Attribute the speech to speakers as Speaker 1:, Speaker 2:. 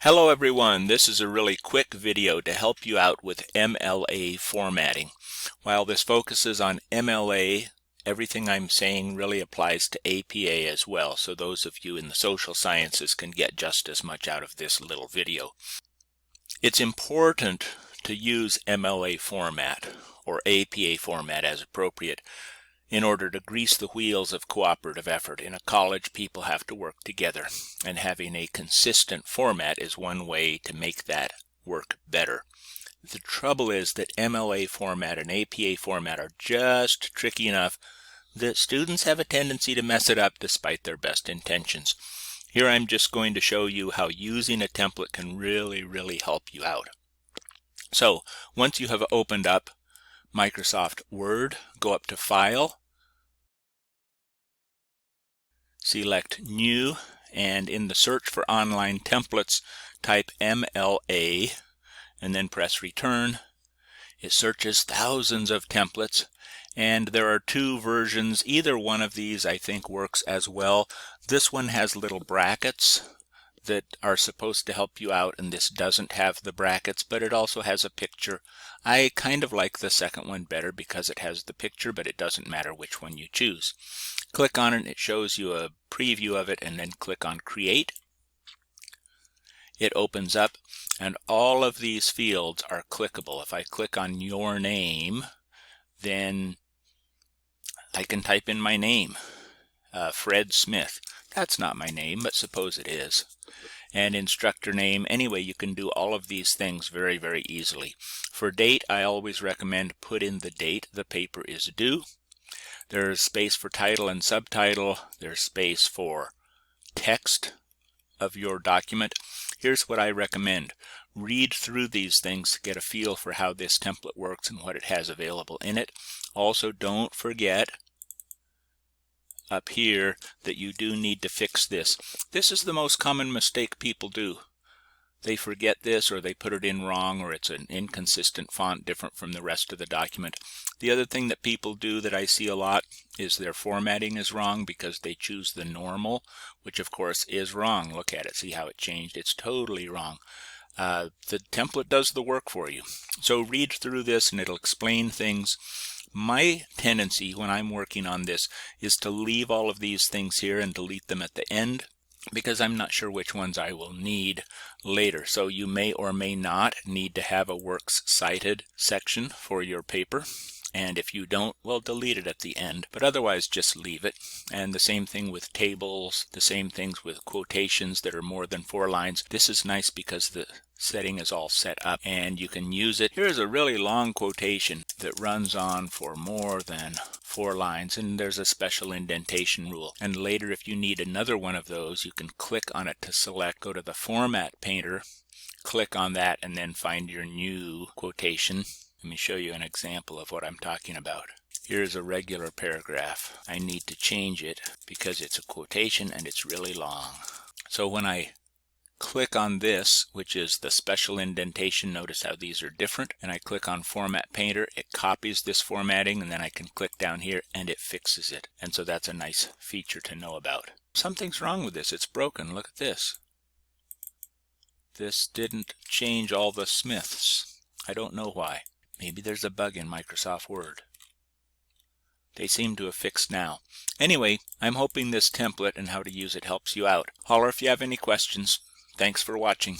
Speaker 1: Hello everyone, this is a really quick video to help you out with MLA formatting. While this focuses on MLA, everything I'm saying really applies to APA as well, so those of you in the social sciences can get just as much out of this little video. It's important to use MLA format, or APA format as appropriate, in order to grease the wheels of cooperative effort. In a college, people have to work together, and having a consistent format is one way to make that work better. The trouble is that MLA format and APA format are just tricky enough that students have a tendency to mess it up despite their best intentions. Here I'm just going to show you how using a template can really help you out. So once you have opened up Microsoft Word, go up to File, select New, and in the search for online templates, type MLA and then press Return. It searches thousands of templates, and there are two versions. Either one of these I think works as well. This one has little brackets that are supposed to help you out, and this doesn't have the brackets, but it also has a picture. I kind of like the second one better because it has the picture, but it doesn't matter which one you choose. Click on it, it shows you a preview of it, and then click on Create. It opens up, and all of these fields are clickable. If I click on your name, then I can type in my name, Fred Smith. That's not my name, but suppose it is. And instructor name. Anyway, you can do all of these things very easily. For date, I always recommend put in the date the paper is due. There's space for title and subtitle. There's space for text of your document. Here's what I recommend. Read through these things to get a feel for how this template works and what it has available in it. Also, don't forget up here that you do need to fix this. This is the most common mistake people do. They forget this, or they put it in wrong, or it's an inconsistent font different from the rest of the document. The other thing that people do that I see a lot is their formatting is wrong because they choose the normal, which of course is wrong. Look at it, see how it changed. It's totally wrong. The template does the work for you. So read through this and it'll explain things. My tendency when I'm working on this is to leave all of these things here and delete them at the end, because I'm not sure which ones I will need later. So you may or may not need to have a works cited section for your paper. And if you don't, well, delete it at the end, but otherwise just leave it. And the same thing with tables, the same things with quotations that are more than 4 lines. This is nice because the setting is all set up and you can use it. Here's a really long quotation that runs on for more than 4 lines, and there's a special indentation rule. And later, if you need another one of those, you can click on it to select, go to the Format Painter, click on that, and then find your new quotation. Let me show you an example of what I'm talking about. Here's a regular paragraph. I need to change it because it's a quotation and it's really long. So when I click on this, which is the special indentation, notice how these are different, and I click on Format Painter, it copies this formatting, and then I can click down here and it fixes it. And so that's a nice feature to know about. Something's wrong with this. It's broken. Look at this. This didn't change all the Smiths. I don't know why. Maybe there's a bug in Microsoft Word. They seem to have fixed now. Anyway, I'm hoping this template and how to use it helps you out. Holler if you have any questions. Thanks for watching.